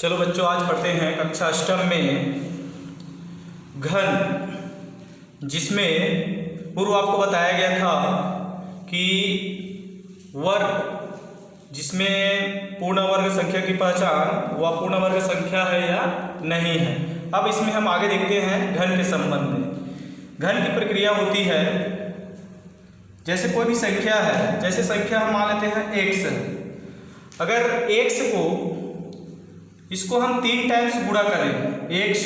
चलो बच्चों, आज पढ़ते हैं कक्षा अष्टम में घन, जिसमें पूर्व आपको बताया गया था कि वर्ग जिसमें पूर्ण वर्ग संख्या की पहचान वह पूर्ण वर्ग संख्या है या नहीं है। अब इसमें हम आगे देखते हैं घन के संबंध में। घन की प्रक्रिया होती है, जैसे कोई भी संख्या है, जैसे संख्या हम मान लेते हैं x। अगर x को इसको हम 3 टाइम्स गुणा करें, x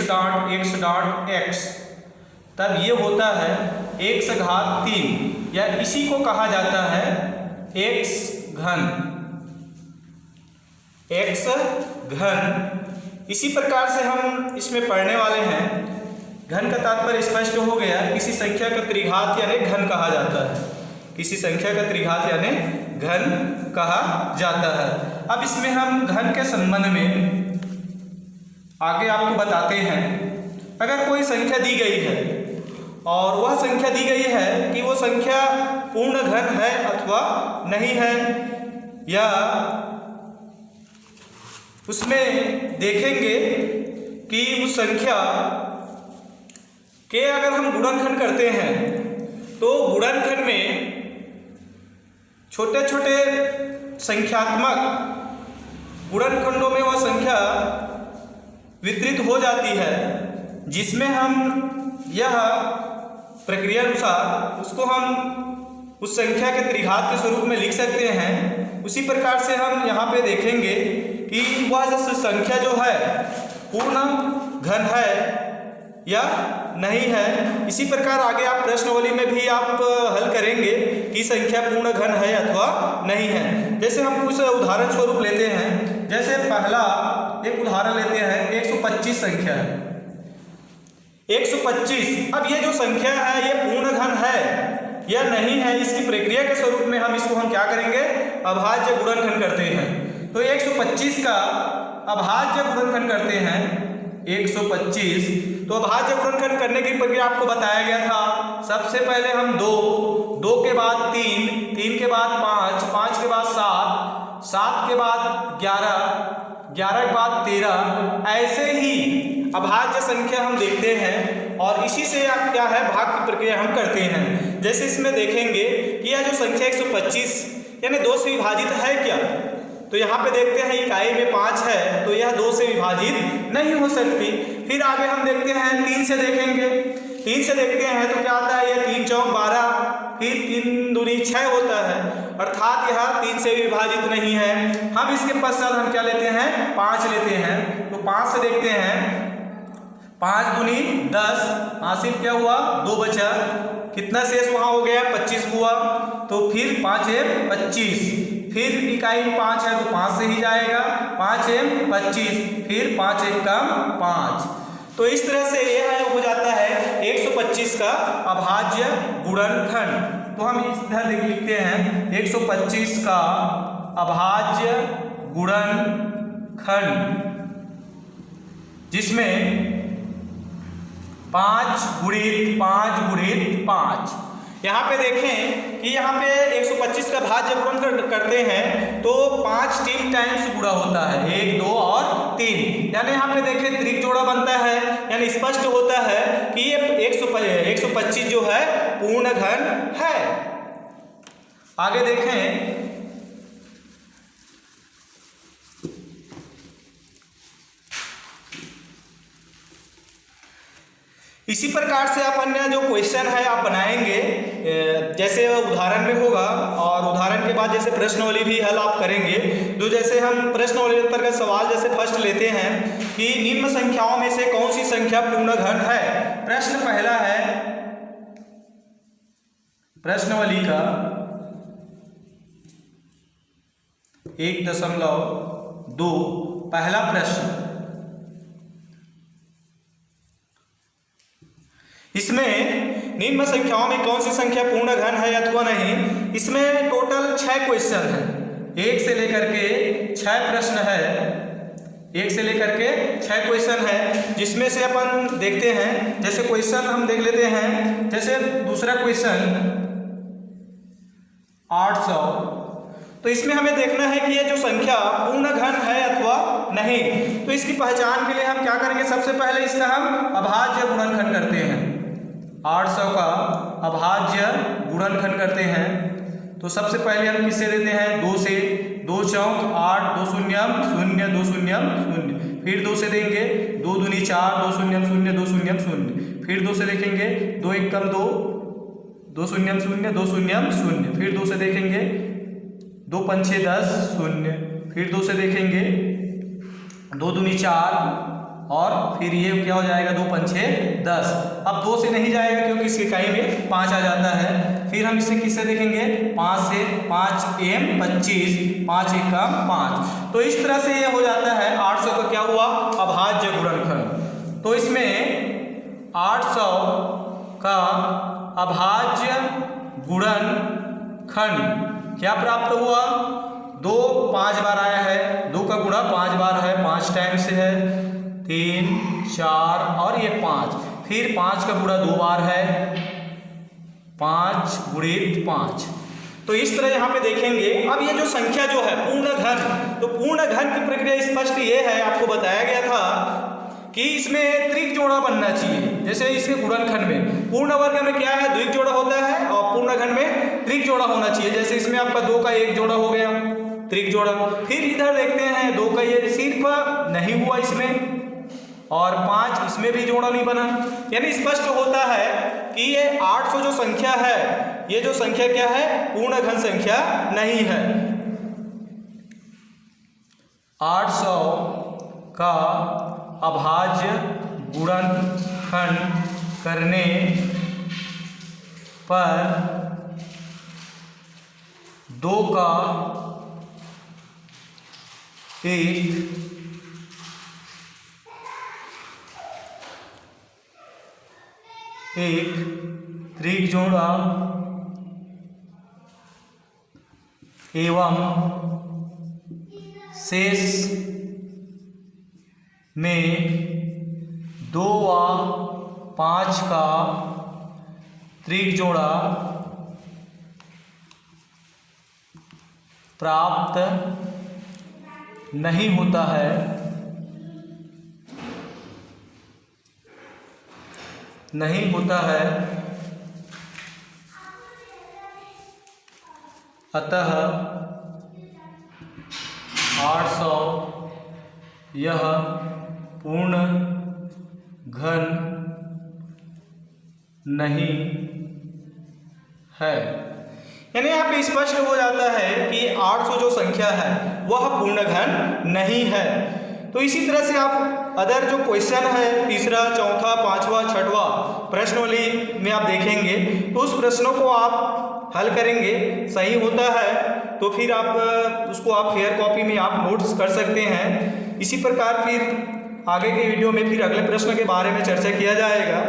डॉट x, तब ये होता है x घात 3, या इसी को कहा जाता है x घन। x घन। इसी प्रकार से हम इसमें पढ़ने वाले हैं, घन का तात्पर्य स्पष्ट हो गया, किसी संख्या का त्रिघात यानी घन कहा जाता है। किसी संख्या का त्रिघात यानी घन कहा जाता है। अब इसमें हम घन के संबंध में आगे आपको बताते हैं। अगर कोई संख्या दी गई है और वह संख्या दी गई है कि वो संख्या पूर्ण घन है अथवा नहीं है, या उसमें देखेंगे कि उस संख्या के अगर हम गुणनखंड करते हैं तो गुणनखंड में छोटे छोटे संख्यात्मक गुणनखंडों में वह संख्या वितरित हो जाती है, जिसमें हम यह प्रक्रिया अनुसार उसको हम उस संख्या के त्रिघात के स्वरूप में लिख सकते हैं। उसी प्रकार से हम यहाँ पे देखेंगे कि वह संख्या जो है पूर्ण घन है या नहीं है। इसी प्रकार आगे आप प्रश्नावली में भी आप हल करेंगे कि संख्या पूर्ण घन है अथवा नहीं है। जैसे हम कुछ उदाहरण स्वरूप लेते हैं, जैसे पहला एक उदाहरण लेते हैं, 125 संख्या है। 125, अब ये जो संख्या है ये पूर्ण घन है या नहीं है, इसकी प्रक्रिया के स्वरूप में हम क्या करेंगे, अभाज्य गुणनखंड करते हैं। तो 125 का अभाज्य गुणनखंड करते हैं 125। तो अभाज्य गुणनखंड करने की प्रक्रिया आपको बताया गया था। सबसे पहले हम 2 के बाद 3 के बाद 5 के बाद 7 के बाद 11 के बाद 13, ऐसे ही अभाज्य संख्या हम देखते हैं और इसी से क्या है, भाग की प्रक्रिया हम करते हैं। जैसे इसमें देखेंगे कि यह जो संख्या 125 यानी 2 से विभाजित है क्या, तो यहाँ पे देखते हैं इकाई में 5 है तो यह 2 से विभाजित नहीं हो सकती। फिर आगे हम देखते हैं 3 से देखेंगे, 3 से देखते हैं तो क्या आता है, यह 3 चौक 12, फिर 3 दूनी 6 होता है, अर्थात यह 3 से विभाजित नहीं है। हम इसके पश्चात हम क्या लेते हैं, 5 लेते हैं। तो 5 से देखते हैं, 5 दूनी 10, हासिल क्या हुआ, 2 बचा, कितना शेष वहाँ हो गया, 25 हुआ। तो फिर 5 है 25, फिर इकाई 5 है तो 5 से ही जाएगा, 5 है 25, फिर 5 एक कम 5। तो इस तरह से यह हो जाता है 125 का अभाज्य गुणनखंड। तो हम इस तरह लिखते हैं 125 का अभाज्य गुणनखंड, जिसमें 5 गुणित 5। यहाँ पे देखें कि यहाँ पे 125 का भाज्य गुणनखंड करते हैं तो 5 3 टाइम्स गुणा होता है, 1 2 और 3, यानी यहाँ पे देखें त्रिक जोड़ा बनता है, यानी स्पष्ट होता है कि ये 125 जो है पूर्ण घन है। आगे देखें, इसी प्रकार से आप अन्य जो क्वेश्चन है आप बनाएंगे, जैसे उदाहरण में होगा, और उदाहरण के बाद जैसे प्रश्नावली भी हल आप करेंगे। तो जैसे हम प्रश्नावली अंतर्गत सवाल जैसे फर्स्ट लेते हैं कि निम्न संख्याओं में से कौन सी संख्या पूर्ण घन है। प्रश्न पहला है प्रश्नावली का 1.2, पहला प्रश्न। इसमें निम्न संख्याओं में कौन सी संख्या पूर्ण घन है अथवा नहीं। इसमें टोटल 6 क्वेश्चन है, 1 से लेकर के 6 प्रश्न है, 1 से लेकर के 6 क्वेश्चन है, जिसमें से अपन देखते हैं। जैसे क्वेश्चन हम देख लेते हैं, जैसे दूसरा क्वेश्चन 800, तो इसमें हमें देखना है कि ये जो संख्या पूर्ण घन है अथवा नहीं। तो इसकी पहचान के लिए हम क्या करेंगे, सबसे पहले इसका हम अभाज्य गुणनखंड करते हैं। 800 का अभाज्य गुणनखंड करते हैं। तो सबसे पहले हम किससे देते हैं, 2 से। 2 चौक 8, 2 शून्यम 0, 2 शून्यम 0। फिर 2 से देंगे, 2 दूनी 4, 2 शून्यम 0, 2 शून्यम 0। फिर 2 से देखेंगे, 2 एक कम 2, 2 शून्यम 0, 2 शून्यम 0। फिर 2 से देखेंगे, 2 पंछे 10 0। फिर 2 से देखेंगे, 2 दूनी 4 और फिर ये क्या हो जाएगा, 2 पंछे 10। अब 2 से नहीं जाएगा क्योंकि इसकी इकाई में 5 आ जाता है। फिर हम इसे किससे देखेंगे, 5 से। 5 एम 25, 5 एकम 5। तो इस तरह से ये हो जाता है 800 का क्या हुआ, अभाज्य गुणनखंड। तो इसमें 800 का अभाज्य गुणनखंड क्या प्राप्त हुआ, 2 5 बार आया है, 2 का गुणा 5 बार है, 5 टाइम से है, 3 4 और ये 5। फिर 5 का गुणा 2 बार है, 5 गुणित 5। तो इस तरह यहाँ पे देखेंगे। अब ये जो संख्या जो है पूर्ण घन, तो पूर्ण घन की प्रक्रिया स्पष्ट ये है, आपको बताया गया था कि इसमें त्रिक जोड़ा बनना चाहिए। जैसे इसके गुणनखंड में पूर्ण वर्ग में क्या है, द्विक जोड़ा होता है और पूर्ण घन में त्रिक जोड़ा होना चाहिए। जैसे इसमें आपका 2 का 1 जोड़ा हो गया, त्रिक जोड़ा। फिर इधर देखते हैं 2 का ये सिर्फ नहीं हुआ इसमें, और 5 इसमें भी जोड़ा नहीं बना। यानी स्पष्ट होता है कि ये 800 जो संख्या है, ये जो संख्या क्या है, पूर्ण घन संख्या नहीं है। 800 का अभाज्य गुणनखंड करने पर 2 का 1 त्रिक जोड़ा एवं शेष में 2 व 5 का त्रिक जोड़ा प्राप्त नहीं होता है, नहीं होता है। अतः 800 यह पूर्ण घन नहीं है। यानी यहाँ पे स्पष्ट हो जाता है कि 800 जो संख्या है वह पूर्ण घन नहीं है। तो इसी तरह से आप अदर जो क्वेश्चन है, तीसरा, चौथा, पांचवा, छठवा प्रश्नावली में आप देखेंगे तो उस प्रश्नों को आप हल करेंगे, सही होता है तो फिर आप उसको आप फेयर कॉपी में आप नोट्स कर सकते हैं। इसी प्रकार फिर आगे के वीडियो में फिर अगले प्रश्न के बारे में चर्चा किया जाएगा।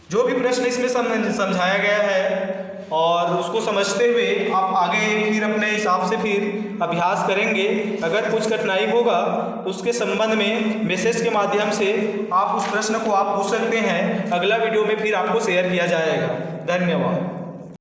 जो भी प्रश्न इसमें समझाया गया है और उसको समझते हुए आप आगे फिर अपने हिसाब से फिर अभ्यास करेंगे। अगर कुछ कठिनाई होगा तो उसके संबंध में मैसेज के माध्यम से आप उस प्रश्न को आप पूछ सकते हैं। अगला वीडियो में फिर आपको शेयर किया जाएगा। धन्यवाद।